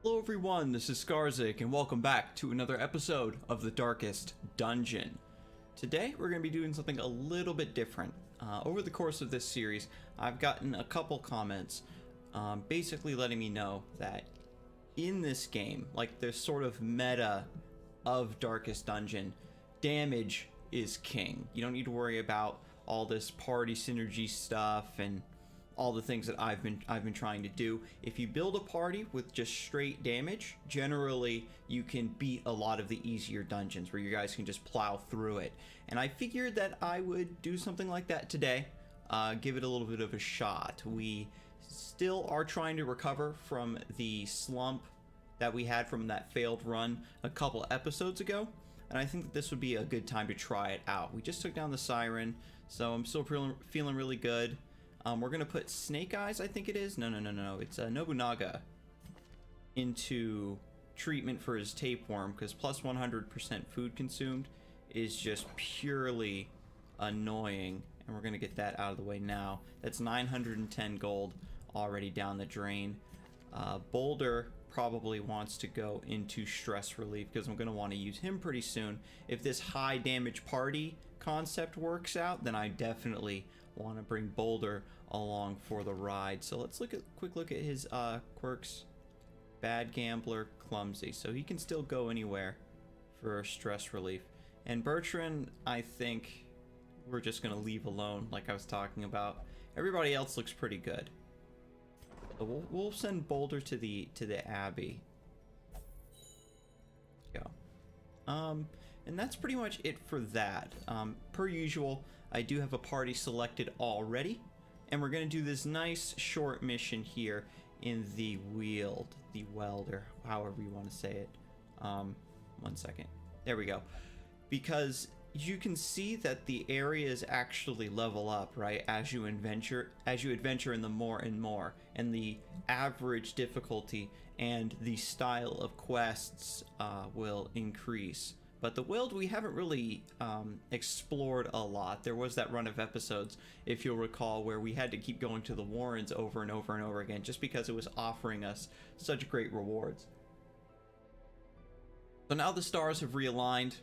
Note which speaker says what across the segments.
Speaker 1: Hello everyone, this is Scarzig, and welcome back to another episode of The Darkest Dungeon. Today we're going to be doing something a little bit different. Over the course of this series, I've gotten a couple comments basically letting me know that in this game, like the sort of meta of Darkest Dungeon, damage is king. You don't need to worry about all this party synergy stuff and all the things that I've been trying to do. If you build a party with just straight damage, generally you can beat a lot of the easier dungeons where you guys can just plow through it. And I figured that I would do something like that today, give it a little bit of a shot. We still are trying to recover from the slump that we had from that failed run a couple episodes ago, and I think that this would be a good time to try it out. We just took down the Siren, so I'm still feeling really good. We're gonna put Snake Eyes, I think it is. No. It's Nobunaga into treatment for his tapeworm, because plus 100% food consumed is just purely annoying. And we're gonna get that out of the way now. That's 910 gold already down the drain. Boulder probably wants to go into stress relief because I'm gonna want to use him pretty soon. If this high damage party concept works out, then I definitely want to bring Boulder along for the ride. So let's quick look at his quirks. Bad Gambler, Clumsy, so he can still go anywhere for stress relief. And Bertrand, I think we're just gonna leave alone, like I was talking about. Everybody else looks pretty good. So we'll send Boulder to the Abbey. Let's go. And that's pretty much it for that. Per usual, I do have a party selected already, and we're gonna do this nice short mission here in the Weld, or however you want to say it. 1 second. There we go. Because you can see that the areas actually level up, right, as you adventure in the more and more, and the average difficulty and the style of quests will increase. But the Weld we haven't really explored a lot. There was that run of episodes, if you'll recall, where we had to keep going to the Warrens over and over and over again just because it was offering us such great rewards. So now the stars have realigned,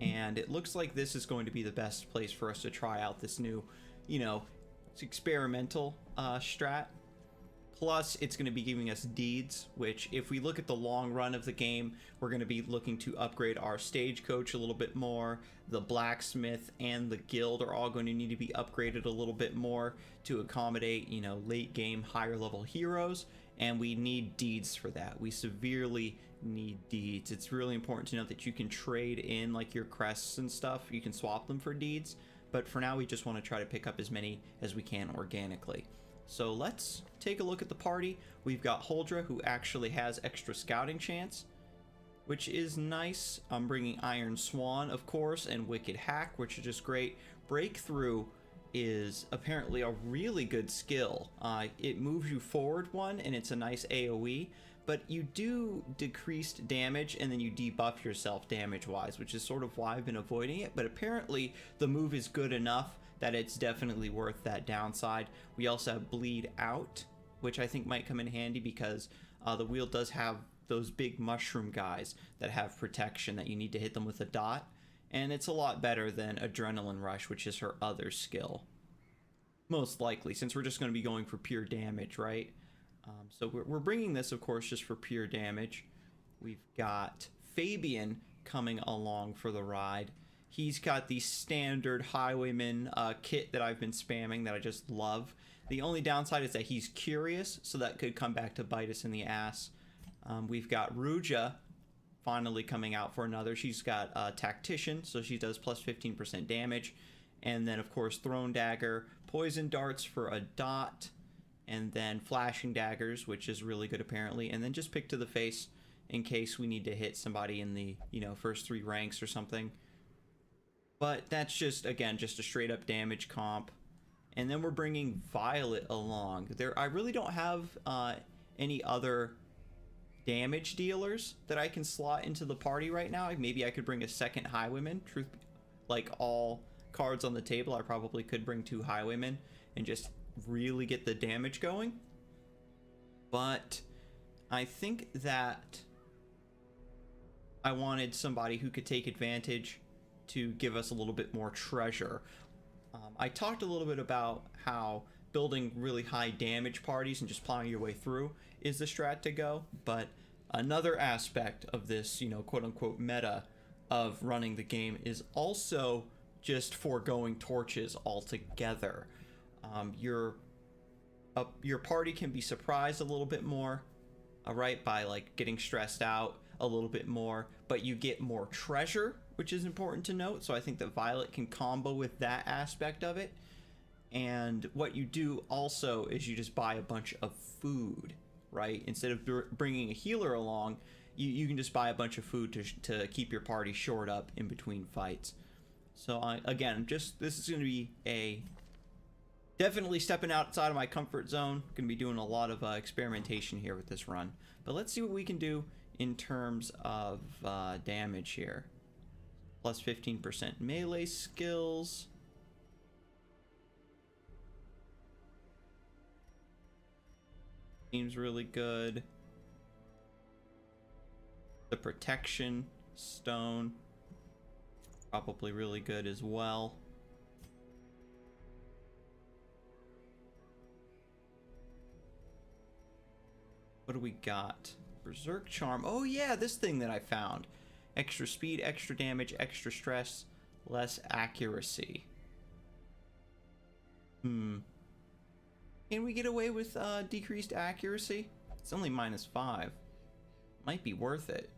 Speaker 1: and it looks like this is going to be the best place for us to try out this new, it's experimental strat. Plus, it's going to be giving us deeds, which if we look at the long run of the game, we're going to be looking to upgrade our stagecoach a little bit more. The blacksmith and the guild are all going to need to be upgraded a little bit more to accommodate, late game, higher level heroes. And we need deeds for that. We severely need deeds. It's really important to note that you can trade in like your crests and stuff. You can swap them for deeds. But for now, we just want to try to pick up as many as we can organically. So let's take a look at the party. We've got Huldra, who actually has extra scouting chance, which is nice. I'm bringing Iron Swan, of course, and Wicked Hack, which is just great. Breakthrough is apparently a really good skill. It moves you forward one, and it's a nice AoE, but you do decreased damage, and then you debuff yourself damage-wise, which is sort of why I've been avoiding it, but apparently the move is good enough that it's definitely worth that downside. We also have Bleed Out, which I think might come in handy because the wheel does have those big mushroom guys that have protection that you need to hit them with a dot, and it's a lot better than Adrenaline Rush, which is her other skill. Most likely, since we're just going to be going for pure damage, right? So we're bringing this, of course, just for pure damage. We've got Fabian coming along for the ride. He's got the standard Highwayman kit that I've been spamming that I just love. The only downside is that he's curious, so that could come back to bite us in the ass. We've got Ruja finally coming out for another. She's got Tactician, so she does plus 15% damage. And then, of course, Thrown Dagger, Poison Darts for a dot, and then Flashing Daggers, which is really good apparently. And then just Pick to the Face in case we need to hit somebody in the, first 3 ranks or something. But that's just, again, just a straight up damage comp. And then we're bringing Violet along. I really don't have any other damage dealers that I can slot into the party right now. Maybe I could bring a second Highwayman. Like all cards on the table, I probably could bring 2 Highwaymen and just really get the damage going. But I think that I wanted somebody who could take advantage to give us a little bit more treasure. I talked a little bit about how building really high damage parties and just plowing your way through is the strat to go, but another aspect of this, you know, quote-unquote meta of running the game is also just foregoing torches altogether. Your party can be surprised a little bit more, right, by like getting stressed out a little bit more, but you get more treasure, which is important to note. So I think that Violet can combo with that aspect of it. And what you do also is you just buy a bunch of food, right? Instead of bringing a healer along, you can just buy a bunch of food to keep your party shored up in between fights. So again, this is going to be a definitely stepping outside of my comfort zone. Going to be doing a lot of experimentation here with this run. But let's see what we can do in terms of damage here. Plus 15% melee skills. Seems really good. The protection stone, probably really good as well. What do we got? Berserk Charm. Oh yeah, this thing that I found. Extra speed, extra damage, extra stress, less accuracy. Can we get away with decreased accuracy? It's only -5. Might be worth it.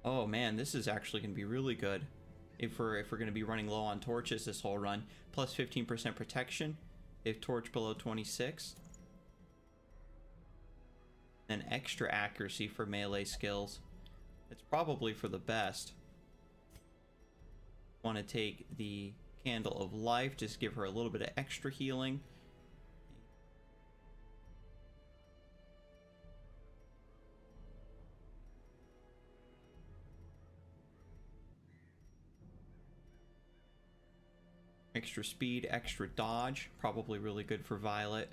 Speaker 1: Oh man, this is actually going to be really good if we're going to be running low on torches this whole run. Plus 15% protection if torch below 26. And extra accuracy for melee skills. It's probably for the best. Want to take the Candle of Life, just give her a little bit of extra healing. Extra speed, extra dodge, probably really good for Violet,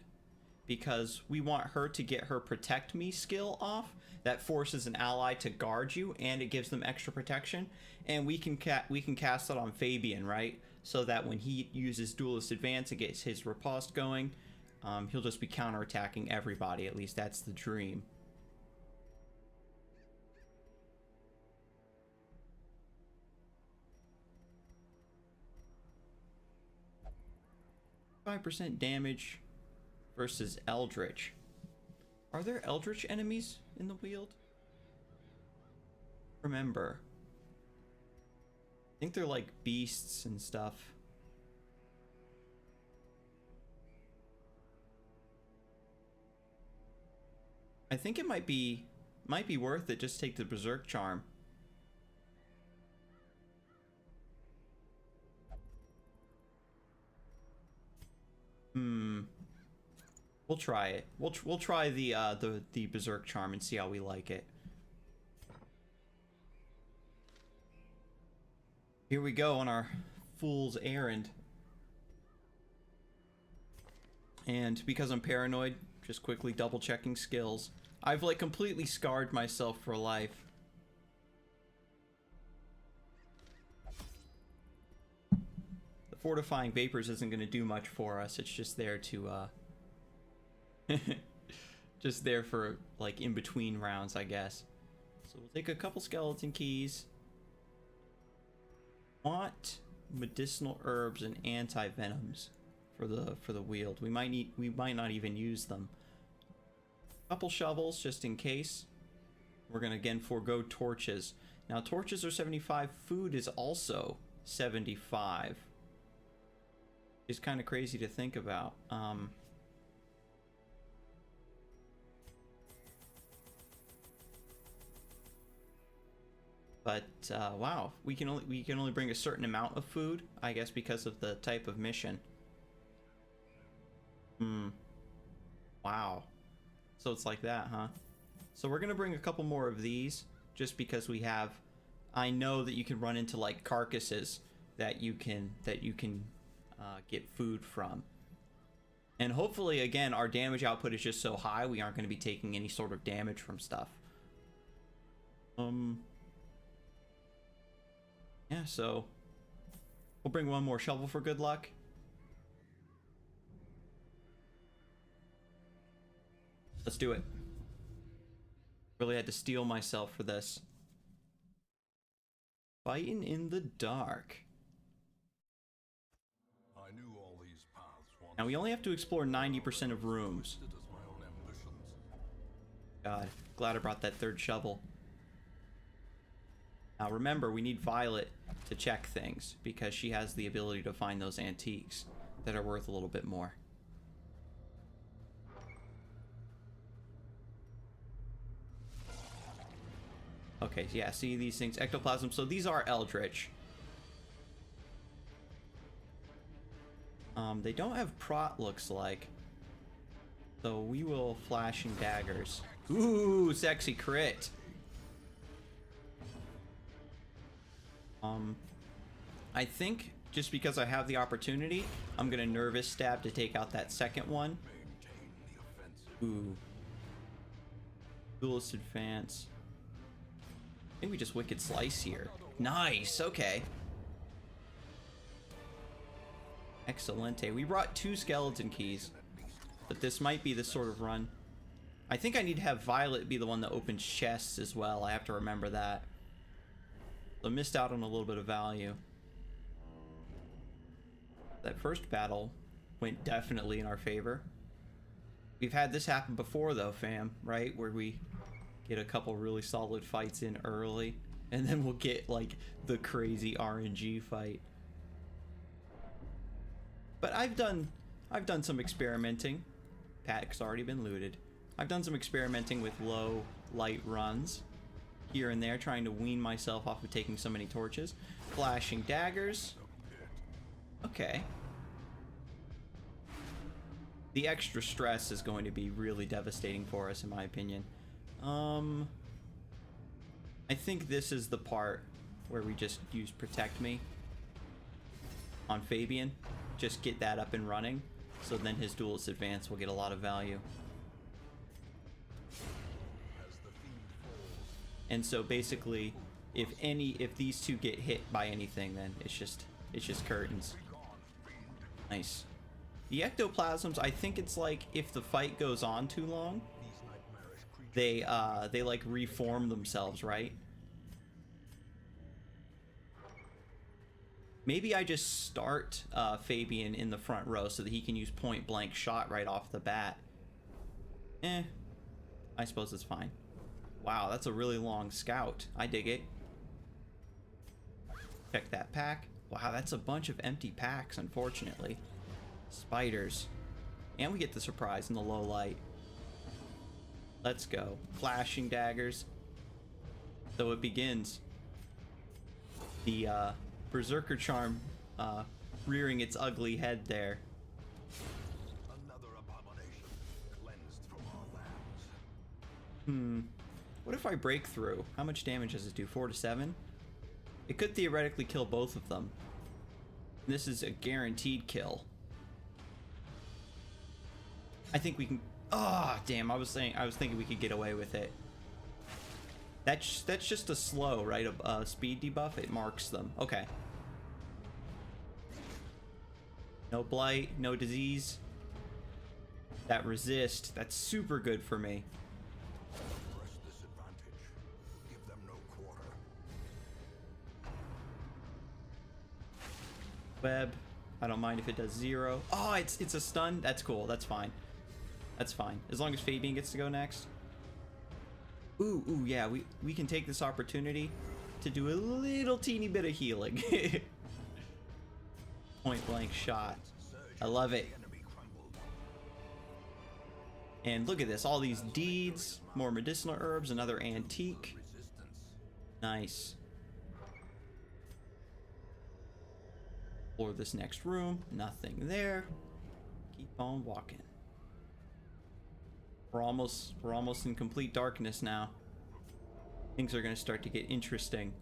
Speaker 1: because we want her to get her Protect Me skill off. That forces an ally to guard you, and it gives them extra protection. And we can cast that on Fabian, right? So that when he uses Duelist Advance and gets his riposte going, he'll just be counterattacking everybody. At least that's the dream. %5 damage versus Eldritch. Are there Eldritch enemies in the Weald? Remember. I think they're like beasts and stuff. I think it might be worth it. Just take the Berserk Charm. We'll try it. We'll try the Berserk Charm and see how we like it. Here we go on our fool's errand. And because I'm paranoid, just quickly double checking skills. I've like completely scarred myself for life. The Fortifying Vapors isn't going to do much for us. It's just there to just there for like in between rounds, I guess. So we'll take a couple skeleton keys. Want medicinal herbs and anti-venoms for the Weald. We might not even use them. Couple shovels just in case. We're gonna again forego torches. Now torches are 75. Food is also 75. It's kind of crazy to think about. But wow, we can only bring a certain amount of food, I guess, because of the type of mission. Wow. So it's like that, huh? So we're gonna bring a couple more of these, just because we have I know that you can run into like carcasses that you can get food from. And hopefully, again, our damage output is just so high we aren't going to be taking any sort of damage from stuff. Yeah, so we'll bring one more shovel for good luck. Let's do it. Really had to steel myself for this. Fighting in the dark.
Speaker 2: I knew all these paths once.
Speaker 1: Now we only have to explore 90% of rooms. God, glad I brought that third shovel. Now remember, we need Violet to check things because she has the ability to find those antiques that are worth a little bit more. Okay, yeah, see these things, ectoplasm. So these are eldritch. They don't have prot, looks like. So we will flashing daggers. Ooh, sexy crit. I think just because I have the opportunity, I'm gonna nervous stab to take out that second one. Ooh. Duelist advance. I think we just wicked slice here. Nice, okay. Excelente. We brought 2 skeleton keys, but this might be the sort of run. I think I need to have Violet be the one that opens chests as well. I have to remember that. So I missed out on a little bit of value. That first battle went definitely in our favor. We've had this happen before though, fam, right? Where we get a couple really solid fights in early, and then we'll get like the crazy RNG fight. But I've done some experimenting. Pack's already been looted. I've done some experimenting with low light runs here and there, trying to wean myself off of taking so many torches. Flashing daggers. Okay. The extra stress is going to be really devastating for us, in my opinion. I think this is the part where we just use Protect Me on Fabian. Just get that up and running, so then his Duelist Advance will get a lot of value. And so basically, if these two get hit by anything, then it's just curtains. Nice. The ectoplasms, I think it's like if the fight goes on too long, they like reform themselves, right? Maybe I just start Fabian in the front row so that he can use point blank shot right off the bat. I suppose it's fine. Wow, that's a really long scout. I dig it. Check that pack. Wow, that's a bunch of empty packs, unfortunately. Spiders. And we get the surprise in the low light. Let's go. Flashing daggers. So it begins. The Berserker Charm rearing its ugly head there.
Speaker 2: Another abomination cleansed from our lands.
Speaker 1: What if I break through? How much damage does it do? 4 to 7? It could theoretically kill both of them. This is a guaranteed kill. I think we can... Ah, oh, damn, I was thinking we could get away with it. That's just a slow, right? A speed debuff. It marks them. Okay. No blight, no disease. That resist, that's super good for me.
Speaker 2: Press this advantage. Give them no quarter.
Speaker 1: Web. I don't mind if it does 0. Oh, it's a stun. That's cool. That's fine. That's fine. As long as Fabian gets to go next. Ooh, yeah, we can take this opportunity to do a little teeny bit of healing. Point blank shot. I love it. And look at this, all these deeds, more medicinal herbs, another antique. Nice. Explore this next room, nothing there. Keep on walking. We're almost in complete darkness now. Things are gonna start to get interesting.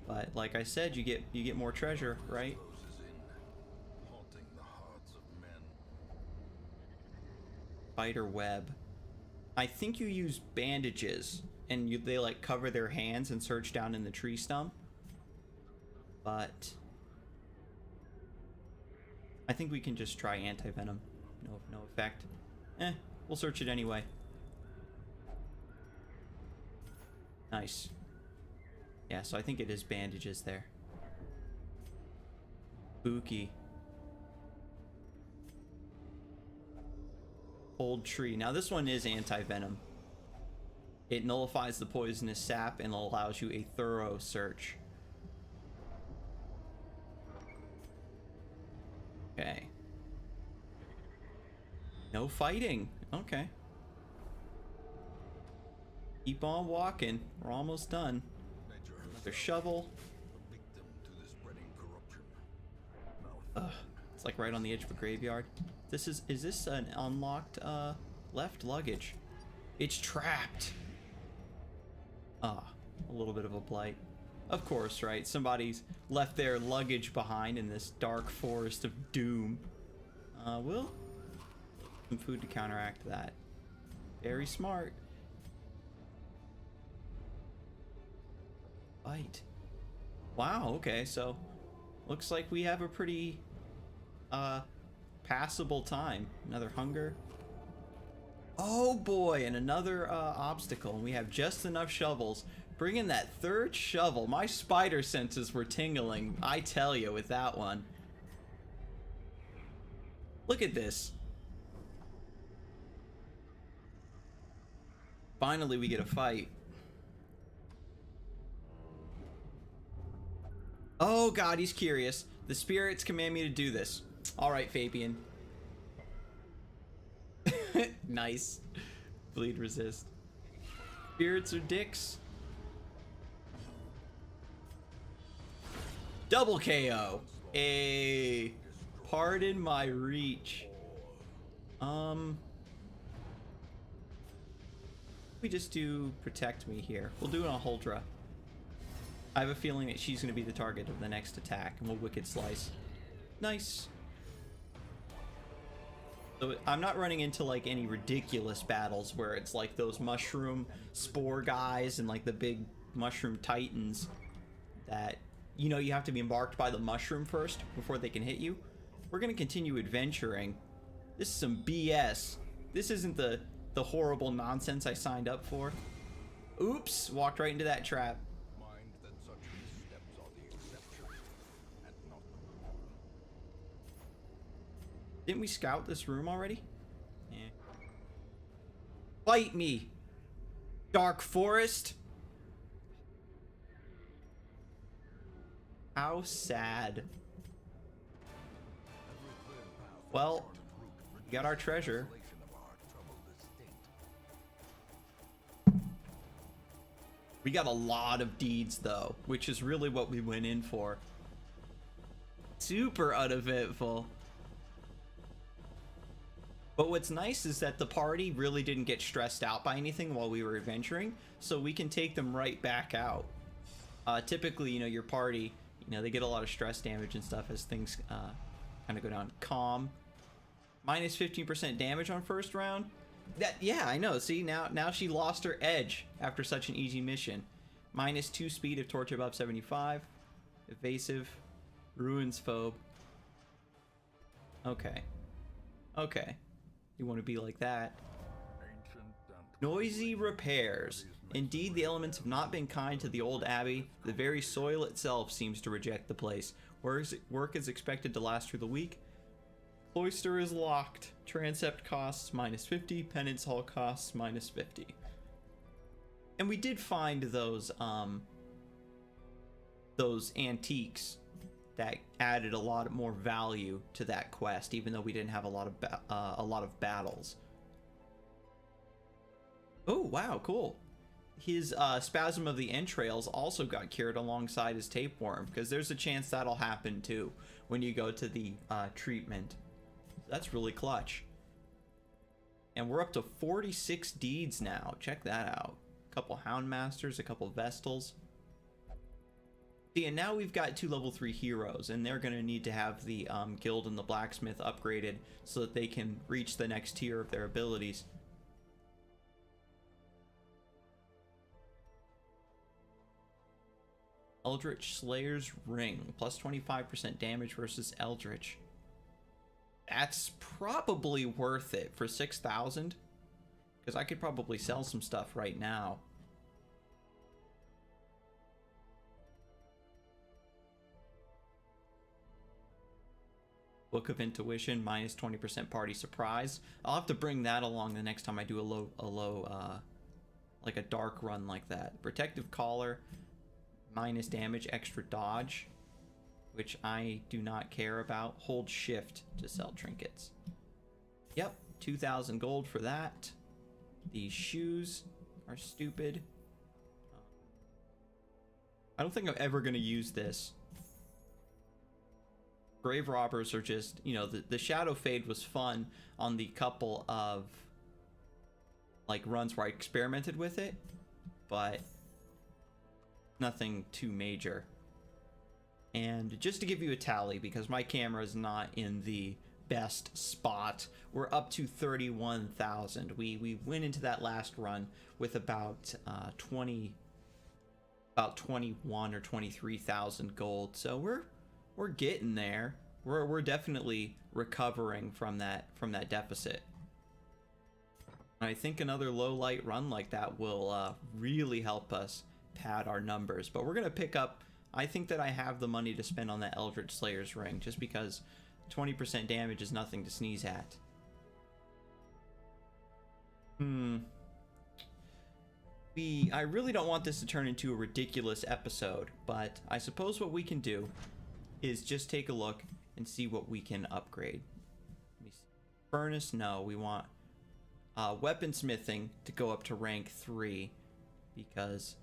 Speaker 1: But like I said, you get more treasure, right?
Speaker 2: Closes in, haunting the hearts of men.
Speaker 1: Spider web. I think you use bandages, and they like cover their hands and search down in the tree stump. But I think we can just try anti-venom. No effect. We'll search it anyway. Nice. Yeah, so I think it is bandages there. Spooky. Old tree. Now this one is anti-venom. It nullifies the poisonous sap and allows you a thorough search. Okay. No fighting. Okay. Keep on walking. We're almost done.
Speaker 2: Nature
Speaker 1: Another shovel.
Speaker 2: a victim to the spreading corruption.
Speaker 1: Ugh. It's like right on the edge of a graveyard. Is this an unlocked left luggage? It's trapped. Ah, a little bit of a blight. Of course, right? Somebody's left their luggage behind in this dark forest of doom. We'll some food to counteract that. Very smart. Bite. Wow, okay, so looks like we have a pretty passable time. Another hunger. Oh boy, and another obstacle. And we have just enough shovels. Bring in that third shovel. My spider senses were tingling, I tell you, with that one. Look at this. Finally, we get a fight. Oh god, he's curious. The spirits command me to do this. Alright, Fabian. Nice. Bleed resist. Spirits are dicks. Double KO. Pardon my reach. We just do protect me here. We'll do it on Huldra. I have a feeling that she's going to be the target of the next attack, and we'll Wicked Slice. Nice. So I'm not running into like any ridiculous battles where it's like those mushroom spore guys and like the big mushroom titans that, you know, you have to be embarked by the mushroom first before they can hit you. We're going to continue adventuring. This is some BS. This isn't the horrible nonsense I signed up for. Oops, walked right into that trap.
Speaker 2: Mind that such missteps are the exception and not the norm.
Speaker 1: Didn't we scout this room already? Yeah. Fight me, Dark Forest. How sad. Well, we got our treasure. We got a lot of deeds though, which is really what we went in for. Super uneventful. But what's nice is that the party really didn't get stressed out by anything while we were adventuring, so we can take them right back out. Typically, you know, your party, you know, they get a lot of stress damage and stuff as things kind of go down. Calm. Minus 15% damage on first round. Yeah, I know. See, now she lost her edge after such an easy mission. Minus 2 speed if torch above 75. Evasive. Ruins phobe. Okay. Okay. You want to be like that. Noisy repairs. Indeed, the elements have not been kind to the old abbey. The very soil itself seems to reject the place. Work is expected to last through the week. Cloister is locked. Transept costs minus 50. Penance hall costs minus 50. And we did find those antiques that added a lot more value to that quest, even though we didn't have a lot of battles. Oh wow, cool. His spasm of the entrails also got cured alongside his tapeworm, because there's a chance that'll happen too when you go to the treatment. That's really clutch. And we're up to 46 deeds now. Check that out. A couple Houndmasters, a couple Vestals. See, and now we've got 2 level 3 heroes, and they're going to need to have the guild and the blacksmith upgraded so that they can reach the next tier of their abilities. Eldritch Slayer's Ring, plus 25% damage versus Eldritch. That's probably worth it for 6,000, because I could probably sell some stuff right now. Book of Intuition, minus 20% party surprise. I'll have to bring that along the next time I do like a dark run like that. Protective Collar, minus damage, extra dodge, which I do not care about. Hold shift to sell trinkets. Yep, 2,000 gold for that. These shoes are stupid. I don't think I'm ever going to use this. Grave Robbers are just, you know, the Shadow Fade was fun on the couple of like runs where I experimented with it, but nothing too major. And just to give you a tally, because my camera is not in the best spot, we're up to 31,000. We went into that last run with about 21 or 23,000 gold, so we're getting there. We're definitely recovering from that deficit. And I think another low light run like that will really help us pad our numbers. But we're gonna pick up. I think that I have the money to spend on that Eldritch Slayer's Ring, just because 20% damage is nothing to sneeze at. I really don't want this to turn into a ridiculous episode, but I suppose what we can do is just take a look and see what we can upgrade. Let me see. Furnace, no, we want weaponsmithing to go up to rank 3, because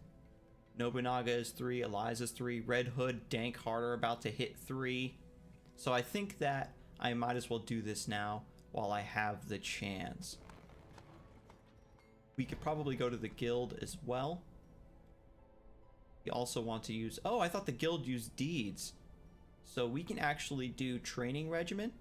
Speaker 1: Nobunaga is 3, Eliza's 3, Red Hood, Dank Heart are about to hit 3. So I think that I might as well do this now while I have the chance. We could probably go to the guild as well. We also want to use... Oh, I thought the guild used deeds. So we can actually do training regimen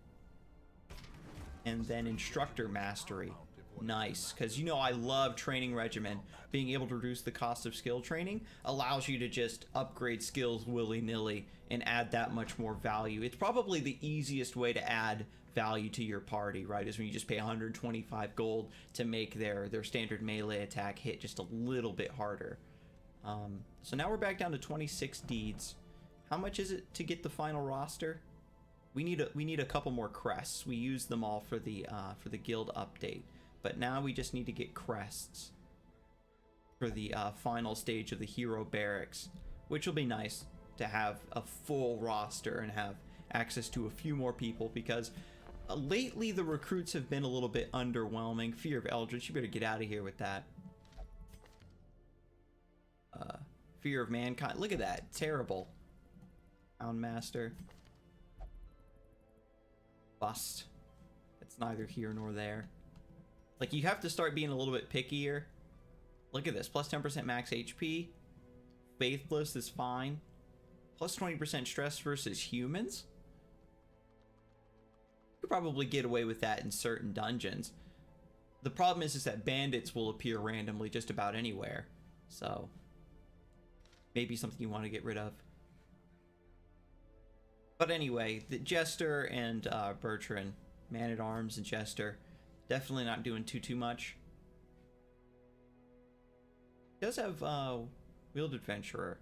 Speaker 1: and then instructor mastery. Nice, because you know I love training regimen. Being able to reduce the cost of skill training allows you to just upgrade skills willy-nilly and add that much more value. It's probably the easiest way to add value to your party, right? Is when you just pay 125 gold to make their standard melee attack hit just a little bit harder. So now we're back down to 26 deeds. How much is it to get the final roster? We need a couple more crests. We used them all for the guild update, but now we just need to get crests for the final stage of the hero barracks, which will be nice to have a full roster and have access to a few more people, because lately the recruits have been a little bit underwhelming. Fear of Eldritch, you better get out of here with that. Fear of Mankind, look at that, terrible. Houndmaster. Bust. It's neither here nor there. Like, you have to start being a little bit pickier. Look at this, plus 10% max HP. Faithless is fine. Plus 20% stress versus humans. You could probably get away with that in certain dungeons. The problem is that bandits will appear randomly just about anywhere. So, maybe something you want to get rid of. But anyway, the Jester and Bertrand, Man-at-Arms and Jester, definitely not doing too much. He does have Wheeled Adventurer.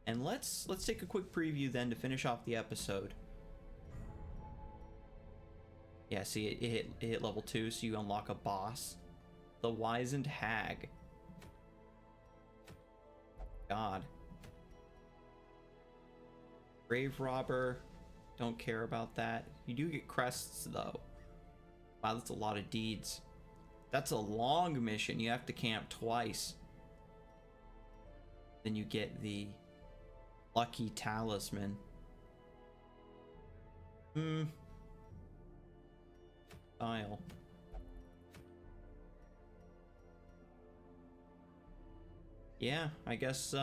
Speaker 1: And let's take a quick preview then to finish off the episode. Yeah, see, it hit level 2, so you unlock a boss. The Wizened Hag. God. Grave Robber, don't care about that. You do get crests though. Wow, that's a lot of deeds. That's a long mission. You have to camp twice. Then you get the Lucky Talisman. Style. Yeah, I guess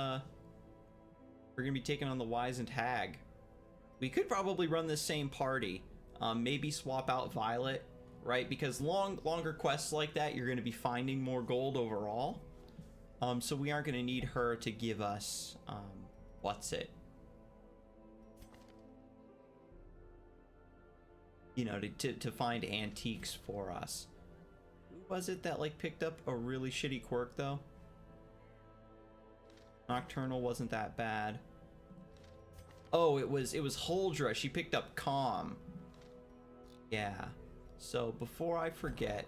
Speaker 1: We're gonna be taking on the Wizened Hag. We could probably run the same party. Maybe swap out Violet, right? Because longer quests like that, you're gonna be finding more gold overall. So we aren't gonna need her to give us, what's it? You know, to find antiques for us. Who was it that like picked up a really shitty quirk though? Nocturnal wasn't that bad. Oh, it was Holdra. She picked up Calm. Yeah. So before I forget,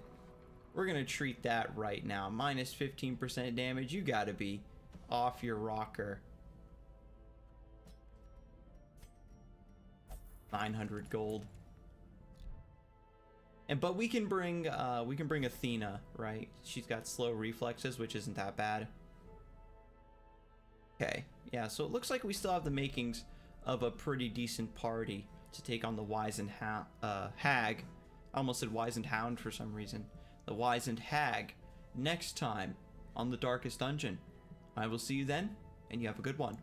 Speaker 1: we're gonna treat that right now. Minus 15% damage. You gotta be off your rocker. 900 gold. But we can bring Athena, right? She's got slow reflexes, which isn't that bad. Okay, yeah, so it looks like we still have the makings of a pretty decent party to take on the Wizened Hag. I almost said Wizened Hound for some reason. The Wizened Hag next time on the Darkest Dungeon. I will see you then, and you have a good one.